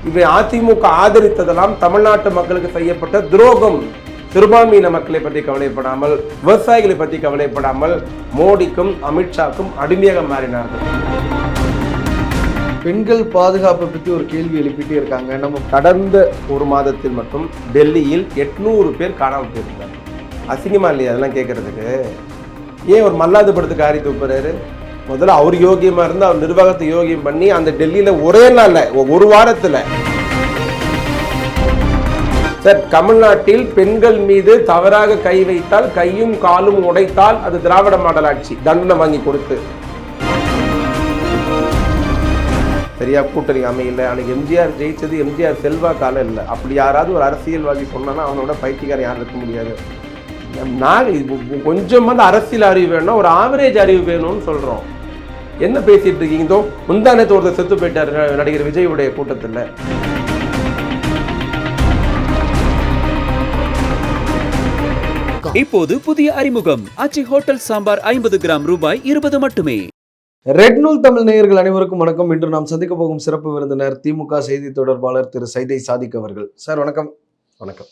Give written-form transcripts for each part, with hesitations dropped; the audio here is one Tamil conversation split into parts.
இவை அதிமுக ஆதரித்ததெல்லாம் தமிழ்நாட்டு மக்களுக்கு செய்யப்பட்ட துரோகம். சிறுபான்மையின மக்களை பற்றி கவலைப்படாமல், விவசாயிகளை பற்றி கவலைப்படாமல் மோடிக்கும் அமித்ஷாக்கும் அடிமையாக மாறினார்கள். பெண்கள் பாதுகாப்பை பற்றி ஒரு கேள்வி எழுப்பிட்டே இருக்காங்க. நம்ம கடந்த ஒரு மாதத்தில் மட்டும் டெல்லியில் 800 பேர் காணாமல் போயிருக்காங்க. அசிங்கமா இல்லையா அதெல்லாம் கேட்கறதுக்கு? ஏன் ஒரு மல்லாது படத்துக்கு ஆரி தூப்புறாரு? முதல்ல அவர் யோகியமா இருந்து அவர் நிர்வாகத்தை யோகியம் பண்ணி அந்த டெல்லியில ஒரே நாள்ல ஒரு வாரத்துல சார், தமிழ்நாட்டில் பெண்கள் மீது தவறாக கை வைத்தால், கையும் காலும் உடைத்தால் அது திராவிட மாடல் ஆட்சி, தண்டனை வாங்கி கொடுத்து. சரியா கூட்டணி அமையல. அன்னைக்கு எம்ஜிஆர் ஜெயிச்சது எம்ஜிஆர் செல்வா காலம் இல்லை. அப்படி யாராவது ஒரு அரசியல்வாதி சொன்னா அவனோட பைத்தியக்காரன் யாரும் இருக்க முடியாது. நாங்கள் கொஞ்சம் அரசியல் அறிவு வேணும், ஒரு ஆவரேஜ் அறிவு வேணும்னு சொல்றோம். என்ன பேசிட்டு இருக்கீங்க? இதோ முந்தானத்து ஒருத்தர் செத்து போயிட்டாரு நடிகர் விஜயுடைய கூட்டத்தில். இப்போது புதிய அறிமுகம் ஆச்சி ஹோட்டல் சாம்பார் 50 கிராம் ரூபாய் 20 மட்டுமே. ரெட் நூல் தமிழ் நேயர்கள் அனைவருக்கும் வணக்கம். இன்று நாம் சந்திக்க போகும் சிறப்பு விருந்தினர் திமுக செய்தி தொடர்பாளர் திரு சைதை சாதிக் அவர்கள். சார் வணக்கம். வணக்கம்.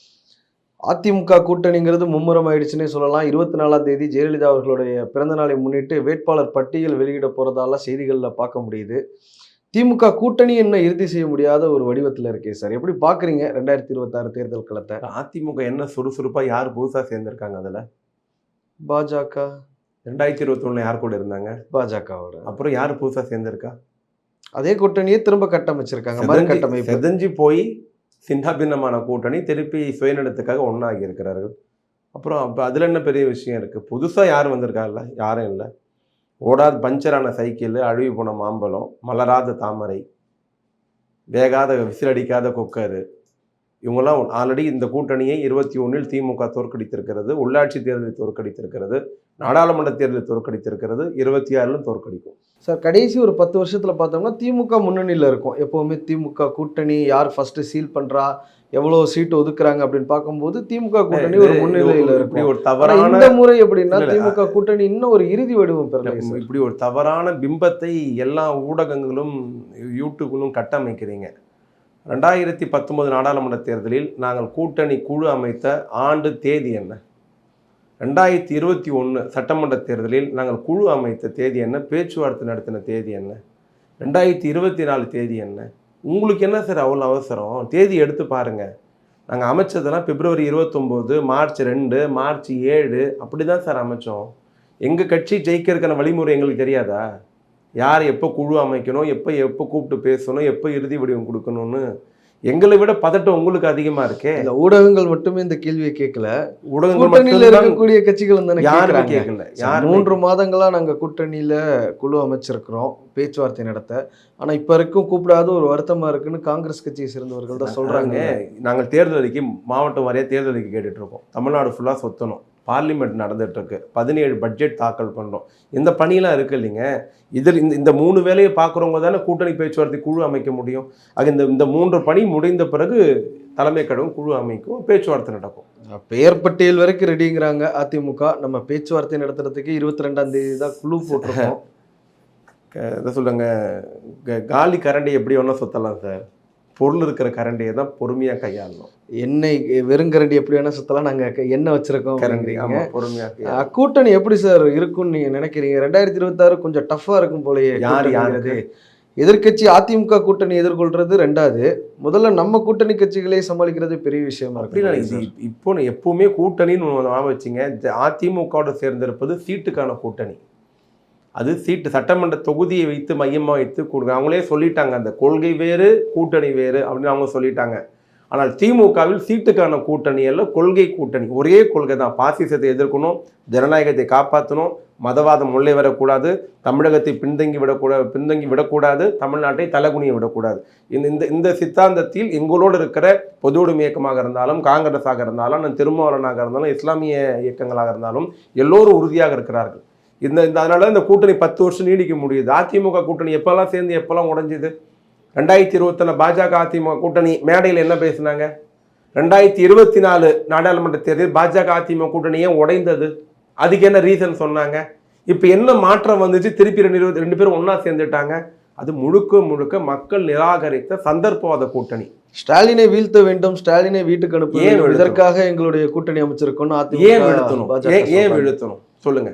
அதிமுக கூட்டணிங்கிறது மும்முரம் ஆயிடுச்சுன்னே சொல்லலாம். 24ஆம் தேதி ஜெயலலிதா அவர்களுடைய பிறந்த நாளை முன்னிட்டு வேட்பாளர் பட்டியல் வெளியிட போறதால செய்திகளில் பார்க்க முடியுது. திமுக கூட்டணி என்ன இறுதி செய்ய முடியாத ஒரு வடிவத்தில் இருக்கே சார், எப்படி பாக்குறீங்க 2026 தேர்தல் களத்தை? அதிமுக என்ன சுறுசுறுப்பா யார் புதுசா சேர்ந்திருக்காங்க? அதுல பாஜக 2021 யார் கூட இருந்தாங்க? பாஜகவோட. அப்புறம் யார் புதுசா சேர்ந்திருக்கா? அதே கூட்டணியை திரும்ப கட்டமைச்சிருக்காங்க. மறுகட்டமைப்பு செதஞ்சு போய் சின்னாபின்னமான கூட்டணி திருப்பி சுயநலத்துக்காக ஒன்றாகி இருக்கிறார்கள். அப்புறம் அப்போ அதில் என்ன பெரிய விஷயம் இருக்குது? புதுசாக யார் வந்திருக்காங்கல்ல? யாரும் இல்லை. ஓடாத பஞ்சரான சைக்கிள், அழுவி போன மாம்பழம், மலராத தாமரை, வேகாத விசிலடிக்காத குக்கரு, இவங்கெல்லாம் ஆல்ரெடி இந்த கூட்டணியை 21 திமுக தோற்கடித்திருக்கிறது, உள்ளாட்சி தேர்தலில் தோற்கடித்திருக்கிறது, நாடாளுமன்ற தேர்தலில் தோற்கடித்திருக்கிறது, 26 தோற்கடிக்கும். சார், கடைசி ஒரு 10 வருஷத்துல பார்த்தோம்னா திமுக முன்னணியில் இருக்கும். எப்போவுமே திமுக கூட்டணி யார் ஃபர்ஸ்ட் சீல் பண்றா, எவ்வளவு சீட்டு ஒதுக்குறாங்க அப்படின்னு பார்க்கும்போது திமுக கூட்டணி ஒரு முன்னிலையில் இருக்கும். ஒரு தவறான இந்த முறை எப்படின்னா திமுக கூட்டணி இன்னும் ஒரு இறுதி வடிவம் பெறல. இப்படி ஒரு தவறான பிம்பத்தை எல்லா ஊடகங்களும் யூடியூப்களும் கட்டமைக்கிறீங்க. 2019 நாடாளுமன்ற தேர்தலில் நாங்கள் கூட்டணி குழு அமைத்த ஆண்டு தேதி என்ன? 2021 சட்டமன்ற தேர்தலில் நாங்கள் குழு அமைத்த தேதி என்ன? பேச்சுவார்த்தை நடத்தின தேதி என்ன? 2024 தேதி என்ன? உங்களுக்கு என்ன சார் அவ்வளோ அவசரம்? தேதி எடுத்து பாருங்கள். நாங்கள் அமைச்சதெல்லாம் பிப்ரவரி 29, மார்ச் 2, மார்ச் 7 அப்படி தான் சார் அமைச்சோம். எங்கள் கட்சி ஜெயிக்கிறதுக்கான வழிமுறை எங்களுக்கு தெரியாதா? யார் எப்போ குழு அமைக்கணும், எப்போ கூப்பிட்டு பேசணும், எப்போ இறுதி வடிவம் கொடுக்கணும்னு எங்களை விட பதட்டம் உங்களுக்கு அதிகமா இருக்கே. இந்த ஊடகங்கள் மட்டுமே இந்த கேள்வியை கேட்கல, ஊடகங்கள் இருக்கக்கூடிய கட்சிகள் யாருமே கேட்கல. 3 மாதங்களா நாங்க கூட்டணியில குழு அமைச்சிருக்கிறோம் பேச்சுவார்த்தை நடத்த, ஆனா இப்ப வரைக்கும் கூப்பிடாத ஒரு வருத்தமா இருக்குன்னு காங்கிரஸ் கட்சியை சேர்ந்தவர்கள் தான் சொல்றாங்க. நாங்கள் தேர்தல் அறிக்கை மாவட்டம் வாரியா தேர்தல் அறிக்கை கேட்டுட்டு இருக்கோம். தமிழ்நாடு ஃபுல்லா சொத்தணும். பார்லிமெண்ட் நடந்துட்டு இருக்கு. 17 பட்ஜெட் தாக்கல் பண்ணுறோம். இந்த பணியெல்லாம் இருக்கு இல்லைங்க. இதில் இந்த 3 வேலையை பார்க்குறவங்க தானே கூட்டணி பேச்சுவார்த்தை குழு அமைக்க முடியும். ஆக இந்த 3 பணி முடிந்த பிறகு தலைமை கழகம் குழு அமைக்கும், பேச்சுவார்த்தை நடக்கும். பெயர் பட்டியல் வரைக்கும் ரெடிங்கிறாங்க அதிமுக. நம்ம பேச்சுவார்த்தை நடத்துறதுக்கு 22ஆம் தேதி தான் குழு போட்டிருக்கோம். இதை சொல்லுங்க, காலி கரண்டி எப்படி ஒன்றா சுத்தலாம் சார். பொருள் இருக்கிற கரண்டியை தான் பொறுமையாக கையாளணும். எண்ணெய் வெறுங்கரண்டி எப்படி வேணா சுத்தலாம், நாங்கள் எண்ணெய் வச்சிருக்கோம் கரண்டி. பொறுமையாக கூட்டணி எப்படி சார் இருக்கும்னு நீங்கள் நினைக்கிறீங்க? 2026 கொஞ்சம் டஃப்பாக இருக்கும் போலயே. யாருக்கு எதிர்கட்சி அதிமுக கூட்டணி எதிர்கொள்றது 2வது, முதல்ல நம்ம கூட்டணி கட்சிகளே சமாளிக்கிறது பெரிய விஷயமா இருக்கு. இப்போ எப்பவுமே கூட்டணின்னு வச்சுங்க, அதிமுகவோட சேர்ந்திருப்பது சீட்டுக்கான கூட்டணி. அது சீட்டு சட்டமன்ற தொகுதியை வைத்து மையமாக வைத்து கொடுங்க. அவங்களே சொல்லிட்டாங்க, அந்த கொள்கை வேறு கூட்டணி வேறு அப்படின்னு அவங்க சொல்லிட்டாங்க. ஆனால் திமுகவில் சீட்டுக்கான கூட்டணி எல்லாம் கொள்கை கூட்டணி. ஒரே கொள்கை தான், பாசிசத்தை எதிர்க்கணும், ஜனநாயகத்தை காப்பாற்றணும், மதவாதம் உள்ளே வரக்கூடாது, தமிழகத்தை பின்தங்கி விடக்கூடாது, தமிழ்நாட்டை தலைகுனிய விடக்கூடாது. இந்த சித்தாந்தத்தில் எங்களோடு இருக்கிற பொது உடைமை இயக்கமாக இருந்தாலும், காங்கிரஸாக இருந்தாலும், திருமாவளவனாக இருந்தாலும், இஸ்லாமிய இயக்கங்களாக இருந்தாலும் எல்லோரும் உறுதியாக இருக்கிறார்கள். அதனால இந்த கூட்டணி 10 வருஷம் நீடிக்க முடியுது. அதிமுக கூட்டணி எப்பெல்லாம் சேர்ந்து எப்பெல்லாம் உடைஞ்சுது? 2021 பாஜக அதிமுக கூட்டணி மேடையில் என்ன பேசினாங்க? 2024 நாடாளுமன்ற தேர்தல் பாஜக அதிமுக கூட்டணியே உடைந்தது. அதுக்கு என்ன ரீசன் சொன்னாங்க? இப்போ என்ன மாற்றம் வந்துச்சு? திருப்பி 2 பேரும் ஒன்றா சேர்ந்துட்டாங்க. அது முழுக்க முழுக்க மக்கள் நிராகரித்த சந்தர்ப்பவாத கூட்டணி. ஸ்டாலினை வீழ்த்த வேண்டும், ஸ்டாலினை வீட்டுக்கு அனுப்ப ஏன் வேண்டும், வீழ்த்தணும்? இதற்காக எங்களுடைய கூட்டணி அமைச்சிருக்கோம்னு ஏன் வீழ்த்தணும்? பாஜக ஏன் சொல்றாங்க. வீழ்த்தணும் சொல்லுங்க.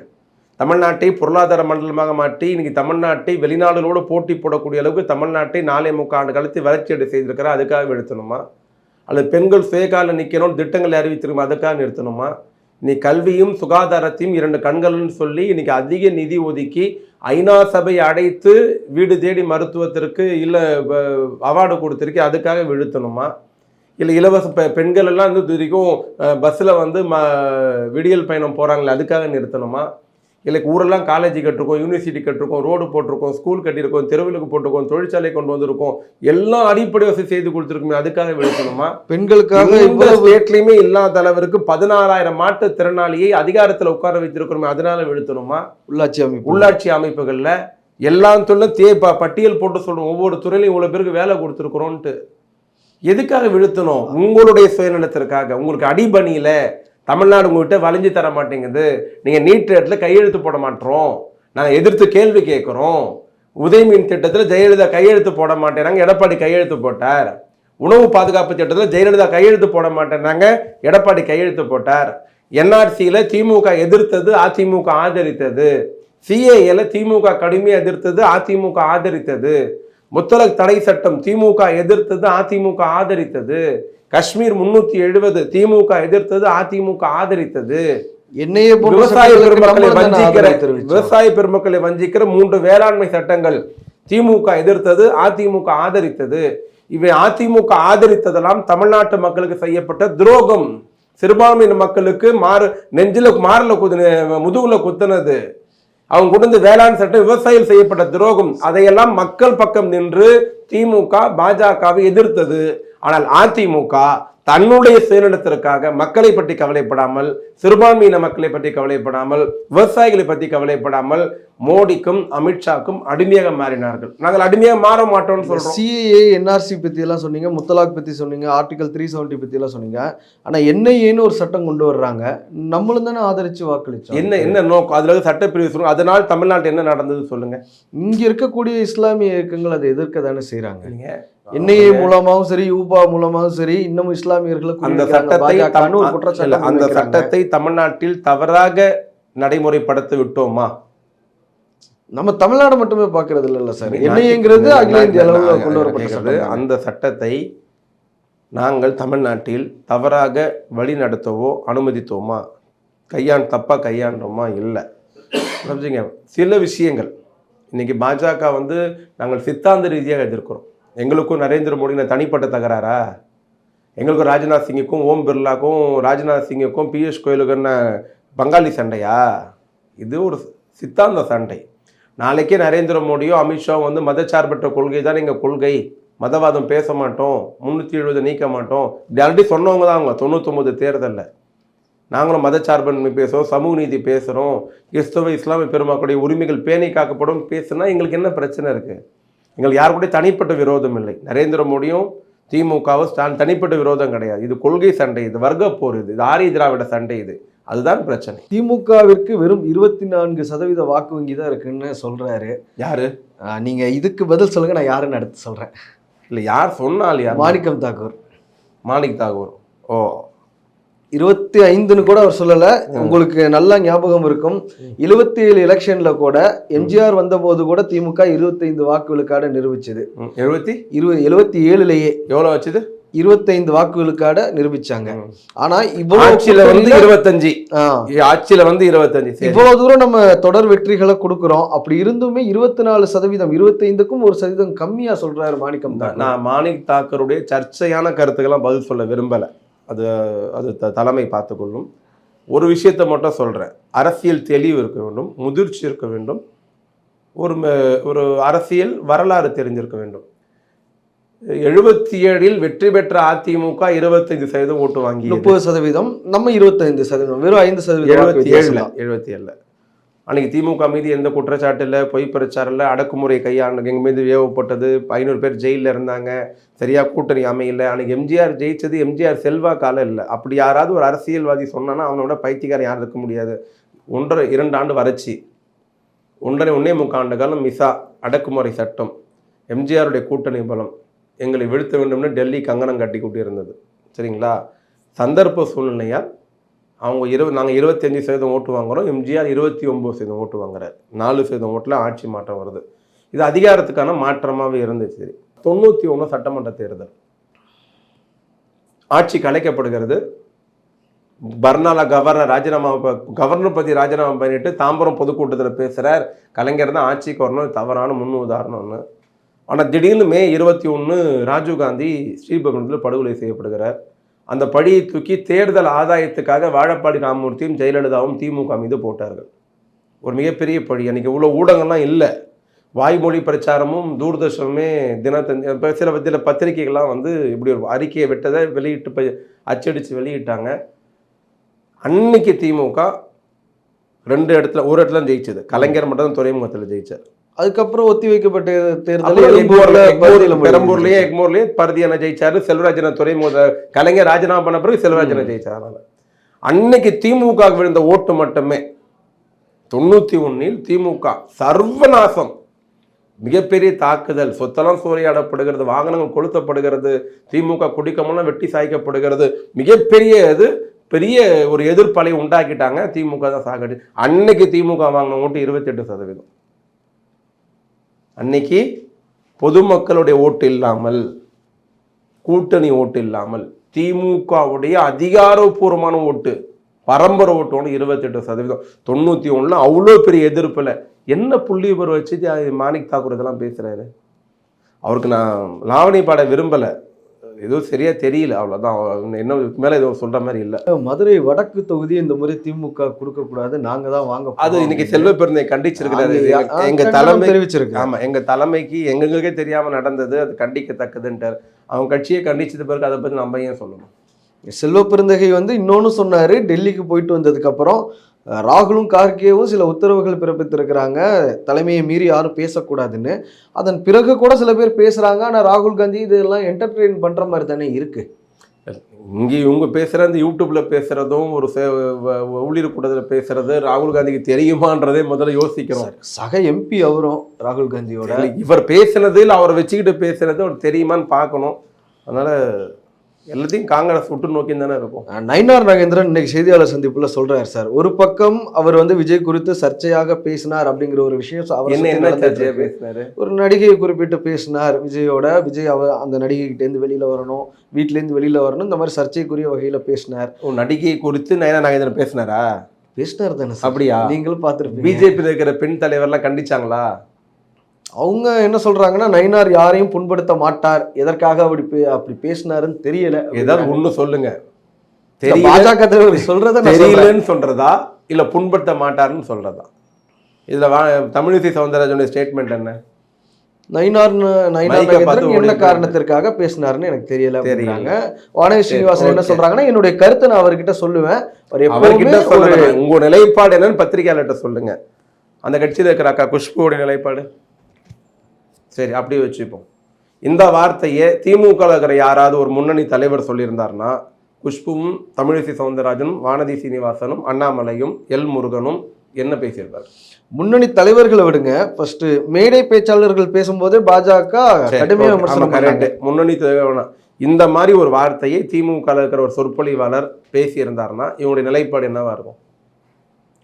தமிழ்நாட்டை பொருளாதார மண்டலமாக மாற்றி இன்னைக்கு தமிழ்நாட்டை வெளிநாடுகளோடு போட்டி போடக்கூடிய அளவுக்கு தமிழ்நாட்டை 4.25 ஆண்டு காலத்தில் வளர்ச்சி அடை செய்திருக்கிறார். அதுக்காக நிறுத்தணுமா? அல்லது பெண்கள் சுயகால நிற்கணும் திட்டங்களை அறிவித்திருக்கோம், அதுக்காக நிறுத்தணுமா? இன்னைக்கு கல்வியும் சுகாதாரத்தையும் 2 கண்கள்னு சொல்லி இன்னைக்கு அதிக நிதி ஒதுக்கி ஐநா சபை அடைத்து வீடு தேடி மருத்துவத்திற்கு இல்லை அவார்டு கொடுத்துருக்கு, அதுக்காக விழுத்தணுமா? இல்லை இலவச பெண்கள் எல்லாம் வந்து வரைக்கும் பஸ்ஸில் வந்து விடியல் பயணம் போகிறாங்களே, அதுக்காக நிறுத்தணுமா? இல்லை ஊரெல்லாம் காலேஜ் கட்டிருக்கோம், யூனிவர்சிட்டி கட்டிருக்கோம், ரோடு போட்டிருக்கோம், ஸ்கூல் கட்டியிருக்கோம், தெருவிலுக்கு போட்டிருக்கோம், தொழிற்சாலை கொண்டு வந்திருக்கோம், எல்லாம் அடிப்படை வசதி செய்து கொடுத்துருக்குமே, அதுக்காக விழுத்தணுமா? பெண்களுக்காக இந்த ஸ்டேட்லையுமே இல்லாத அளவிற்கு 16,000 மாற்றுத்திறனாளியை அதிகாரத்தில் உட்கார வைத்திருக்கிறோமே, அதனால விழுத்தணுமா? உள்ளாட்சி அமைப்புகளில் எல்லாம் பட்டியல் போட்டு சொல்றோம், ஒவ்வொரு துறையிலையும் இவ்வளோ பேருக்கு வேலை கொடுத்துருக்குறோன்ட்டு. எதுக்காக விழுத்தணும்? உங்களுடைய சுயநலத்திற்காக. உங்களுக்கு அடிபணியில தமிழ்நாடு உங்கள்கிட்ட வளைஞ்சு தர மாட்டேங்குது, நீங்கள் நீட் ரேட்டில் கையெழுத்து போட மாட்டோம், நாங்கள் எதிர்த்து கேள்வி கேட்குறோம். உதயமின் திட்டத்தில் ஜெயலலிதா கையெழுத்து போட மாட்டேறாங்க, எடப்பாடி கையெழுத்து போட்டார். உணவு பாதுகாப்பு திட்டத்தில் ஜெயலலிதா கையெழுத்து போட மாட்டேன்னாங்க, எடப்பாடி கையெழுத்து போட்டார். என்ஆர்சியில் திமுக எதிர்த்தது, அதிமுக ஆதரித்தது. சிஏஏல திமுக கடுமையாக எதிர்த்தது, அதிமுக ஆதரித்தது. முத்தலக் தடை சட்டம் திமுக எதிர்த்தது, அதிமுக ஆதரித்தது. காஷ்மீர் 370 திமுக எதிர்த்தது, அதிமுக ஆதரித்தது. விவசாய பெருமக்களை வஞ்சிக்கிற 3 வேளாண்மை சட்டங்கள் திமுக எதிர்த்தது, அதிமுக ஆதரித்தது. இவை அதிமுக ஆதரித்ததெல்லாம் தமிழ்நாட்டு மக்களுக்கு செய்யப்பட்ட துரோகம். சிறுபான்மையின மக்களுக்கு முதுகுல குத்துனது. அவங்க கொண்டு வேளாண் சட்டம் விவசாயிகள் செய்யப்பட்ட துரோகம். அதையெல்லாம் மக்கள் பக்கம் நின்று திமுக பாஜகவை எதிர்த்தது. ஆனால் அதிமுக தன்னுடைய சுயநலத்திற்காக மக்களை பற்றி கவலைப்படாமல், சிறுபான்மையின மக்களை பற்றி கவலைப்படாமல், விவசாயிகளை பற்றி கவலைப்படாமல் மோடிக்கும் அமித்ஷாக்கும் அடிமையாக மாறினார்கள். நாங்கள் அடிமையாக மாற மாட்டோம்னு சொல்றோம். சிஏஏ என்ஆர்சி பத்தி எல்லாம் சொன்னீங்க, முத்தலாக் பத்தி சொன்னீங்க, ஆர்டிகல் 370 பத்தி எல்லாம் சொன்னீங்க. ஆனா என்ஐஏன்னு ஒரு சட்டம் கொண்டு வர்றாங்க, நம்மளும் தானே ஆதரிச்சு வாக்களிச்சோம். என்ன நோக்கம்? அதுல சட்டப்பிரிவு சொல்லுங்க. அதனால் தமிழ்நாட்டில் என்ன நடந்தது சொல்லுங்க. இங்க இருக்கக்கூடிய இஸ்லாமிய இயக்கங்கள் அதை எதிர்க்க தானே செய்யறாங்க. என்ஐஏ மூலமாகவும் சரி, யூபா மூலமாகவும் சரி, இன்னமும் இஸ்லாமியர்களுக்கு அந்த சட்டத்தை தமிழ்நாட்டில் தவறாக நடைமுறைப்படுத்த விட்டோமா? நம்ம தமிழ்நாடு மட்டுமே பார்க்கறது இல்ல சார். என்ஐஏங்கிறது அகில இந்திய அளவில் கொண்டு வரப்பட்டது. அந்த சட்டத்தை நாங்கள் தமிழ்நாட்டில் தவறாக வழி நடத்தவோ அனுமதித்தோமா? தப்பா கையாண்டோமா? இல்லை. புரிஞ்சுங்க. சில விஷயங்கள் இன்னைக்கு பாஜக வந்து நாங்கள் சித்தாந்த ரீதியாக எதிர்க்கிறோம். எங்களுக்கும் நரேந்திர மோடி தனிப்பட்ட தகராறா? எங்களுக்கும் ராஜ்நாத் சிங்குக்கும் ஓம் பிர்லாக்கும் ராஜ்நாத் சிங்குக்கும் பியூஷ் கோயலுக்குன்னு பங்காளி சண்டையா? இது ஒரு சித்தாந்த சண்டை. நாளைக்கே நரேந்திர மோடியோ அமித்ஷா வந்து மதச்சார்பற்ற கொள்கை தான் எங்கள் கொள்கை, மதவாதம் பேச மாட்டோம், 370 நீக்க மாட்டோம், இப்படி ஆல்ரெடி சொன்னவங்க தான் அவங்க 99 தேர்தலில். நாங்களும் மதச்சார்பன்மை பேசுகிறோம், சமூக நீதி பேசுகிறோம், கிறிஸ்தவ இஸ்லாமிய பெருமக்களுடைய உரிமைகள் பேணி காக்கப்படும் பேசுனா எங்களுக்கு என்ன பிரச்சனை இருக்குது? எங்களுக்கு யாரு கூட தனிப்பட்ட விரோதம் இல்லை. நரேந்திர மோடியும் திமுகவும் தனிப்பட்ட விரோதம் கிடையாது. இது கொள்கை சண்டை, இது வர்க்க போர், இது ஆரிய திராவிட சண்டை, இது அதுதான் பிரச்சனை. திமுகவிற்கு வெறும் 24% வாக்கு வங்கி தான் இருக்குன்னு சொல்றாரு. யாரு? நீங்க இதுக்கு பதில் சொல்லுங்க, நான் யாருன்னு அடுத்து சொல்றேன். இல்லை யார் சொன்னால் யார்? மாணிக்கம் தாக்கூர். மாணிக் தாக்கூர். ஓ, 25ன்னு கூட அவர் சொல்லலை. உங்களுக்கு நல்லா ஞாபகம் இருக்கும், 77 எலெக்ஷன்ல கூட எம்ஜிஆர் வந்த போது கூட திமுக 25 வாக்குகளுக்காக நிரூபிச்சது. 77லயே எவ்வளவு வச்சது? 25 வாக்குகளுக்காக நிரூபிச்சாங்க. ஆனா ஆட்சியில வந்து 25, ஆட்சியில வந்து 25. இவ்வளவு தூரம் நம்ம தொடர் வெற்றிகளை கொடுக்குறோம். அப்படி இருந்துமே 24%, 25க்கும் 1% கம்மியா சொல்றாரு மாணிக்கம் தாக்கூர். நான் மாணிக் தாக்கூருடைய சர்ச்சையான கருத்துக்கெல்லாம் பதில் சொல்ல விரும்பலை. அது தலைமை பார்த்துக்கொள்ளும். ஒரு விஷயத்தை மட்டும் சொல்கிறேன், அரசியல் தெளிவு இருக்க வேண்டும், முதிர்ச்சி இருக்க வேண்டும், ஒரு அரசியல் வரலாறு தெரிஞ்சிருக்க வேண்டும். 77 வெற்றி பெற்ற அதிமுக 25% ஓட்டு வாங்கி, 30%, நம்ம 25%, வெறும் 5%. 77 அன்னைக்கு திமுக மீது எந்த குற்றச்சாட்டு இல்லை, பொய் பிரச்சாரம் இல்லை, அடக்குமுறை கையாண்டு எங்கள் மீது ஏவப்பட்டது, 500 பேர் ஜெயிலில் இருந்தாங்க, சரியாக கூட்டணி அமையல. அன்னைக்கு எம்ஜிஆர் ஜெயிச்சது எம்ஜிஆர் செல்வாக்கால இல்லை. அப்படி யாராவது ஒரு அரசியல்வாதி சொன்னான்னா அவனோட பைத்தியக்காரன் யாரும் இருக்க முடியாது. 1.5 2 ஆண்டு வறட்சி, 1.5 1.25 ஆண்டு காலம் மிசா அடக்குமுறை சட்டம், எம்ஜிஆருடைய கூட்டணி பலம் எங்களை வீழ்த்த வேண்டும்னு டெல்லி கங்கணம் கட்டி கூட்டி இருந்தது. சரிங்களா? சந்தர்ப்ப சூழ்நிலையால் அவங்க நாங்கள் 25% ஓட்டு வாங்குகிறோம், எம்ஜிஆர் 29% ஓட்டு வாங்குறார். 4% ஓட்டில் ஆட்சி மாற்றம் வருது. இது அதிகாரத்துக்கான மாற்றமாகவே இருந்துச்சு. 91 சட்டமன்ற தேர்தல், ஆட்சி கலைக்கப்படுகிறது. பர்னாலா கவர்னர் பற்றி ராஜினாமா பண்ணிட்டு தாம்பரம் பொதுக்கூட்டத்தில் பேசுகிறார். கலைஞர் தான் ஆட்சிக்கு வரணும், தவறான முன் உதாரணம்னு. ஆனால் திடீர்னு மே 21 ராஜீவ்காந்தி ஸ்ரீபெரும்புதூரில் படுகொலை செய்யப்படுகிறார். அந்த பழியை தூக்கி தேர்தல் ஆதாயத்துக்காக வாழப்பாடி ராமமூர்த்தியும் ஜெயலலிதாவும் திமுக மீது போட்டார்கள். ஒரு மிகப்பெரிய பழி. அன்றைக்கி இவ்வளோ ஊடகம்லாம் இல்லை. வாய்மொழி பிரச்சாரமும் தூர்தர்ஷனுமே தினத்தந்தி இப்போ சில பத்திரிகைகள்லாம் வந்து இப்படி ஒரு அறிக்கையை விட்டதை வெளியிட்டு அச்சடித்து வெளியிட்டாங்க. அன்னைக்கு திமுக 2 இடத்துல, ஒரு இடத்துல ஜெயிச்சது. கலைஞர் மட்டும் தான் துறைமுகத்தில் ஜெயிச்சார். அதுக்கப்புறம் ஒத்தி வைக்கப்பட்ட தேர்தல் பெரம்பூர்லயே எக்மோர்லயே பருதியான ஜெயிச்சாரு. செல்வராஜன துறைமுக கலைஞர் ராஜினாமா பண்ண பிறகு செல்வராஜன ஜெயிச்சார். அன்னைக்கு திமுக விழுந்த ஓட்டு மட்டுமே 91 திமுக சர்வநாசம், மிகப்பெரிய தாக்குதல், சொத்தெல்லாம் சூறையாடப்படுகிறது, வாகனங்கள் கொளுத்தப்படுகிறது, திமுக குடிக்கமெல்லாம் வெட்டி சாய்க்கப்படுகிறது, பெரிய ஒரு எதிர்ப்பலை உண்டாக்கிட்டாங்க. திமுக தான் சாகடி. அன்னைக்கு திமுக வாங்கின ஓட்டு 28%. அன்னைக்கு பொதுமக்களுடைய ஓட்டு இல்லாமல், கூட்டணி ஓட்டு இல்லாமல், திமுகவுடைய அதிகாரப்பூர்வமான ஓட்டு, பரம்பரை ஓட்டோடு 28%. 91 அவ்வளோ பெரிய எதிர்ப்பில் என்ன புள்ளி விவரம் வச்சு மாணிக் தாக்கூர் இதெல்லாம் பேசுகிறாரு. அவருக்கு நான் லாவணி பாட விரும்பலை, ஏதோ சரியா தெரியல, அவ்வளோதான். என்ன மேலே எதுவும் சொல்கிற மாதிரி இல்லை. மதுரை வடக்கு தொகுதி இந்த முறை திமுக கொடுக்கக்கூடாது, நாங்கள் தான் வாங்க. அது இன்னைக்கு செல்வ பெருந்தை கண்டிச்சிருக்கிறாரு. எங்கள் தலைமை தெரிவிச்சிருக்கு. ஆமாம், எங்கள் தலைமைக்கு எங்களுக்கே தெரியாமல் நடந்தது, அது கண்டிக்கத்தக்கதுன்ட்டார். அவங்க கட்சியை கண்டிச்சது பிறகு அதை பற்றி நம்ம ஏன் சொல்லணும்? செல்வ பெருந்தகை வந்து இன்னொன்று சொன்னார். டெல்லிக்கு போயிட்டு வந்ததுக்கப்புறம் ராகுலும் கார்கேவும் சில உத்தரவுகள் பிறப்பித்திருக்கிறாங்க, தலைமையை மீறி யாரும் பேசக்கூடாதுன்னு. அதன் பிறகு கூட சில பேர் பேசுகிறாங்க. ஆனால் ராகுல் காந்தி இதெல்லாம் என்டர்டெயின் பண்ணுற மாதிரி தானே இருக்குது. இங்கே இவங்க பேசுகிற அந்த யூடியூப்பில் பேசுகிறதும் ஒரு ஊழியர் கூட்டத்தில் பேசுகிறது ராகுல் காந்திக்கு தெரியுமான்றதே முதல்ல யோசிக்கிறோம். சக எம்பி அவரும் ராகுல் காந்தியோட இவர் பேசுனது இல்லை, அவரை வச்சுக்கிட்டு பேசுகிறது அவர் தெரியுமான்னு பார்க்கணும். அதனால் எல்லாத்தையும் காங்கிரஸ் விட்டு நோக்கி தானே இருக்கும். நயினார் நாகேந்திரன் இன்னைக்கு செய்தியாளர் சந்திப்புல சொல்றாரு சார், ஒரு பக்கம் அவர் வந்து விஜய் குறித்து சர்ச்சையாக பேசினார் அப்படிங்கிற ஒரு விஷயம். பேசினாரு, ஒரு நடிகையை குறிப்பிட்டு பேசினார். விஜய் அந்த நடிகை கிட்ட இருந்து வெளியில வரணும், வீட்டுல இருந்து வெளியில வரணும், இந்த மாதிரி சர்ச்சைக்குரிய வகையில பேசினார். நடிகையை குறித்து நயினார் நாகேந்திரன் பேசினார் தானே? அப்படியா? நீங்களும் பார்த்துருப்பீங்க. பிஜேபி இருக்கிற பெண் தலைவர்லாம் கண்டிச்சாங்களா? அவங்க என்ன சொல்றாங்கன்னா, நயினார் யாரையும் புண்படுத்த மாட்டார், எதற்காக அப்படி பேசினாருன்னு தெரியல. ஏதாவது ஒண்ணு சொல்லுங்க. பாஜக சொல்றத தெரியலன்னு சொல்றதா இல்ல புண்படுத்த மாட்டாருன்னு சொல்றதா? இதுல தமிழிசை சவுந்தரராஜனுடைய ஸ்டேட்மெண்ட் என்ன? நயினார் என்ன காரணத்திற்காக பேசினாருன்னு எனக்கு தெரியல அப்படிங்கிறாங்க. வானதி ஸ்ரீனிவாசன் என்ன சொல்றாங்கன்னா, என்னுடைய கருத்தை நான் அவர்கிட்ட சொல்லுவேன், உங்க நிலைப்பாடு என்னன்னு பத்திரிகையாளர்கிட்ட சொல்லுங்க. அந்த கட்சியில் இருக்கிற அக்கா குஷ்புவோட நிலைப்பாடு சரி அப்படியே வச்சுப்போம். இந்த வார்த்தையை திமுக இருக்கிற யாராவது ஒரு முன்னணி தலைவர் சொல்லியிருந்தாருன்னா, குஷ்புவும் தமிழிசை சவுந்தரராஜனும் வானதி சீனிவாசனும் அண்ணாமலையும் எல் முருகனும் என்ன பேசியிருப்பார்? முன்னணி தலைவர்களை விடுங்க, ஃபர்ஸ்ட் மேடை பேச்சாளர்கள் பேசும்போதே பாஜக கடுமையாக முன்னணி தலைவர் இந்த மாதிரி ஒரு வார்த்தையை திமுக இருக்கிற ஒரு சொற்பொழிவாளர் பேசியிருந்தாருன்னா இவங்களுடைய நிலைப்பாடு என்னவா இருக்கும்?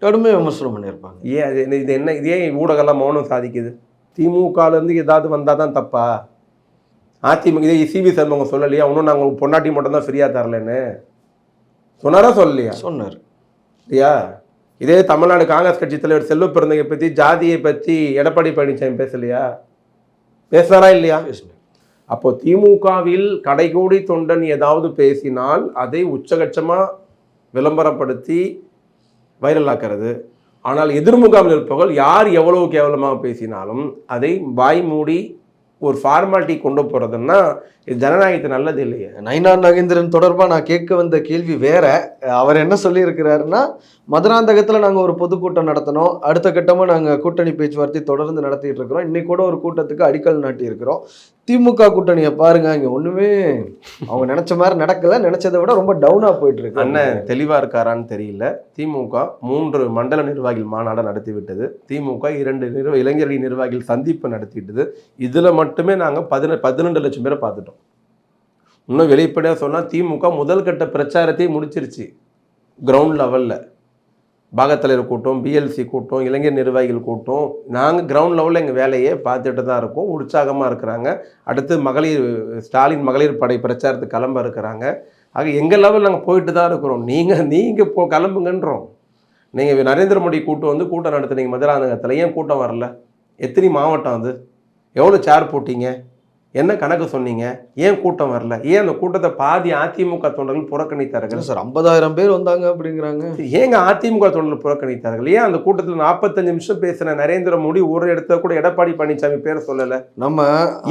கடுமையாக விமர்சனம் பண்ணியிருப்பாங்க. ஏன் இது என்ன, இதே ஊடகம்லாம் மௌனம் சாதிக்குது? திமுகலேருந்து ஏதாவது வந்தால் தான் தப்பா? அதிமுக இதே சிவி சண்முகம் சொல்லலையா, இன்னும் நாங்கள் பொன்னாட்டி மட்டும் தான் ஃப்ரீயாக தரலன்னு சொன்னாரா? சொல்லலையா? சொன்னார் இல்லையா? இதே தமிழ்நாடு காங்கிரஸ் கட்சி தலைவர் செல்வ பெருந்தகை பற்றி, ஜாதியை பற்றி எடப்பாடி பழனிசாமி பேசலையா? பேசுனாரா இல்லையா? அப்போ திமுகவில் கடைகோடி தொண்டன் ஏதாவது பேசினால் அதை உச்சகட்சமாக விளம்பரப்படுத்தி வைரலாக்கிறது. ஆனால் எதிர்முகாமில் இருப்பவர்கள் யார் எவ்வளவு கேவலமாக பேசினாலும் அதை வாய் மூடி ஒரு ஃபார்மாலிட்டி கொண்டு போகிறதுன்னா இது ஜனநாயகத்தை நல்லது இல்லையே. நயினார் நாகேந்திரன் தொடர்பாக நான் கேட்க வந்த கேள்வி வேற. அவர் என்ன சொல்லியிருக்கிறாருன்னா, மதுராந்தகத்தில் நாங்கள் ஒரு பொதுக்கூட்டம் நடத்தினோம், அடுத்த கட்டமாக நாங்கள் கூட்டணி பேச்சுவார்த்தை தொடர்ந்து நடத்திட்டு இருக்கிறோம், இன்னைக்கு கூட ஒரு கூட்டத்துக்கு அடிக்கல் நாட்டி இருக்கிறோம், திமுக கூட்டணியை பாருங்க, இங்க ஒண்ணுமே அவங்க நினைச்ச மாதிரி நடக்கல, நினைச்சதை விட ரொம்ப டவுனா போயிட்டு இருக்கு. அண்ணன் தெளிவா இருக்காரான்னு தெரியல. திமுக 3 மண்டல நிர்வாகிகள் மாநாடு நடத்தி விட்டது. திமுக 2 இளைஞரணி நிர்வாகிகள் சந்திப்பு நடத்திவிட்டது. இதுல மட்டுமே நாங்க 12 லட்சம் பேரை பார்த்துட்டோம். இன்னும் வெளிப்படையாக சொன்னால் திமுக முதல் கட்ட பிரச்சாரத்தை முடிச்சிருச்சு. கிரவுண்ட் லெவலில் பாகத்தலைவர் கூட்டம், பிஎல்சி கூட்டம், இளைஞர் நிர்வாகிகள் கூட்டம், நாங்கள் கிரவுண்ட் லெவலில் எங்கள் வேலையை பார்த்துட்டு தான் இருக்கோம். உற்சாகமாக இருக்கிறாங்க. அடுத்து ஸ்டாலின் மகளிர் படை பிரச்சாரத்துக்கு கிளம்ப இருக்கிறாங்க. ஆக எங்கள் லெவலில் நாங்கள் போயிட்டு தான் இருக்கிறோம். நீங்கள் கிளம்புங்கன்றோம். நீங்கள் நரேந்திர மோடி கூட்டம் நடத்துனீங்க மதுராந்தகத்தில், ஏன் கூட்டம் வரல? எத்தனை மாவட்டம் அது? எவ்வளோ சேர் போட்டீங்க? என்ன கணக்கு சொன்னீங்க? ஏன் கூட்டம் வரல? ஏன் அந்த கூட்டத்தை பாதி அதிமுக தொண்டர்கள் புறக்கணித்தார்கள்? சார் 50,000 பேர் வந்தாங்க அப்படிங்கிறாங்க. ஏங்க அதிமுக தொண்டர்கள் புறக்கணித்தார்கள்? ஏன் அந்த கூட்டத்தில் 45 நிமிஷம் பேசின நரேந்திர மோடி ஒரு இடத்துல கூட எடப்பாடி பழனிசாமி பேரை சொல்லலை? நம்ம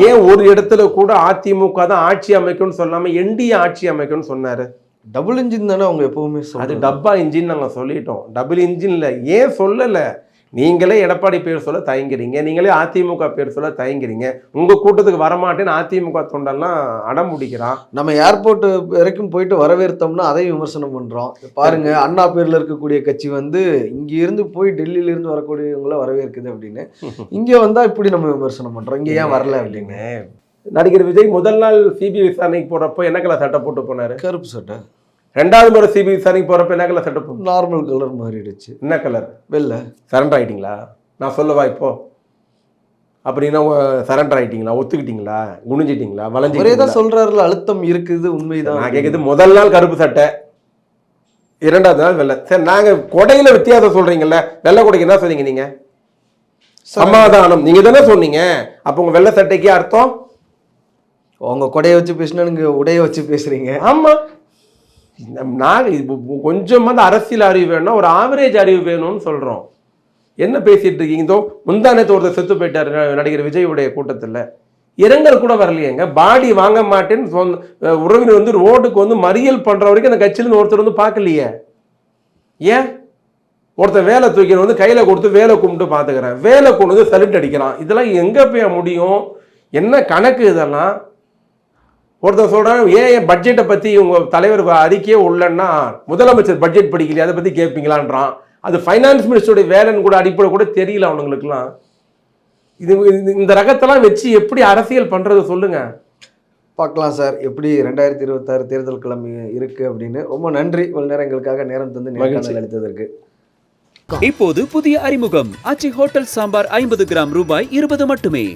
ஏன் ஒரு இடத்துல கூட அதிமுக தான் ஆட்சி அமைக்கும்னு சொல்லாம என்டிஏ ஆட்சி அமைக்கும்னு சொன்னாரு? டபுள் இன்ஜின் தானே அவங்க எப்பவுமே அது டப்பா இன்ஜின் நாங்கள் சொல்லிட்டோம். டபுள் இன்ஜின்ல ஏன் சொல்லலை? நீங்களே எடப்பாடி பேர் சொல்ல தயங்குறீங்க, நீங்களே அதிமுக பேர் சொல்ல தயங்குறீங்க. உங்க கூட்டத்துக்கு வரமாட்டேன்னு அதிமுக தொண்டெல்லாம் அடம் பிடிக்கிறான். நம்ம ஏர்போர்ட் வரைக்கும் போயிட்டு வரவேற்றோம்னா அதையும் விமர்சனம் பண்றோம். பாருங்க, அண்ணா பேர்ல இருக்கக்கூடிய கட்சி வந்து இங்க இருந்து போய் டெல்லியில இருந்து வரக்கூடியவங்கள வரவேற்குது அப்படின்னு, இங்க வந்தா இப்படி நம்ம விமர்சனம் பண்றோம், இங்க ஏன் வரல அப்படின்னு. நடிகர் விஜய் முதல் நாள் சிபிஐ விசாரணைக்கு போறப்போ என்ன கலர் சட்டை போட்டு போனாரு? கருப்பு சட்டை. 2வது முறை சிபிஐ விசாரணைக்கு போறப்ப என்ன கலர் சட்டை போட்டு? நார்மல் கலர் மாறிடுச்சு. என்ன கலர்? வெள்ளை. சரண்டர் ஆயிட்டீங்களா? நான் சொல்லவா இப்போ? அப்படின்னா சரண்டர் ஆயிட்டீங்களா? ஒத்துக்கிட்டீங்களா? குனிஞ்சிட்டீங்களா? வளைஞ்சி? ஒரே தான் சொல்றாருல, அழுத்தம் இருக்குது, உண்மைதான். நான் கேட்குது, முதல் நாள் கருப்பு சட்டை, 2வது நாள் வெள்ளை. சரி, நாங்க கொடையில வித்தியாசம் சொல்றீங்கல்ல, வெள்ளை கொடைக்கு என்ன சொன்னீங்க நீங்க? சமாதானம் நீங்க தானே சொன்னீங்க. அப்போ உங்க வெள்ளை சட்டைக்கு அர்த்தம்? உங்க கொடையை வச்சு பேசினா நீங்க உடைய வச்சு பேசுறீங்க. ஆமா, நாங்கள் கொஞ்சம் அரசியல் அறிவு வேணும்னா ஒரு ஆவரேஜ் அறிவு வேணும்னு சொல்றோம். என்ன பேசிட்டு இருக்கீங்க? இதோ முந்தானத்து ஒருத்தர் செத்து போயிட்டார் நடிகர் விஜயுடைய கூட்டத்தில், இரங்கல் கூட வரலையேங்க. பாடி வாங்க மாட்டேன்னு உறவினர் வந்து ரோடுக்கு மறியல் பண்ற வரைக்கும் அந்த கட்சியில ஒருத்தர் பார்க்கலையே. ஏன்? ஒருத்தர் வேலை தூக்கி கையில கொடுத்து வேலை கும்பிட்டு பார்த்துக்கிறேன், வேலை கொண்டு சல்யூட் அடிக்கிறான். இதெல்லாம் எங்க போய் முடியும்? என்ன கணக்கு இதெல்லாம்? ஒருத்தர் சொல்றாங்க, ஏன் பட்ஜெட்டை பத்தி உங்க தலைவர் அறிக்கையே உள்ளன்னா முதலமைச்சர் பட்ஜெட் படிக்கலையே, அதை பத்தி கேட்பீங்களான்றான். அது ஃபைனான்ஸ் மினிஸ்டருடைய வேலைன்னு கூட அடிப்படை கூட தெரியல அவனுங்களுக்குலாம். இந்த ரகத்தெல்லாம் வச்சு எப்படி அரசியல் பண்றது சொல்லுங்க. பார்க்கலாம் சார், எப்படி 2026 தேர்தல் கிழமை இருக்கு அப்படின்னு. ரொம்ப நன்றி, இவ்வளவு நேரம் எங்களுக்காக நேரம் தந்து நேர்காணல் அளித்ததற்கு. இப்போது புதிய அறிமுகம் ஆச்சி ஹோட்டல் சாம்பார் 50 கிராம் ரூபாய் 20 மட்டுமே.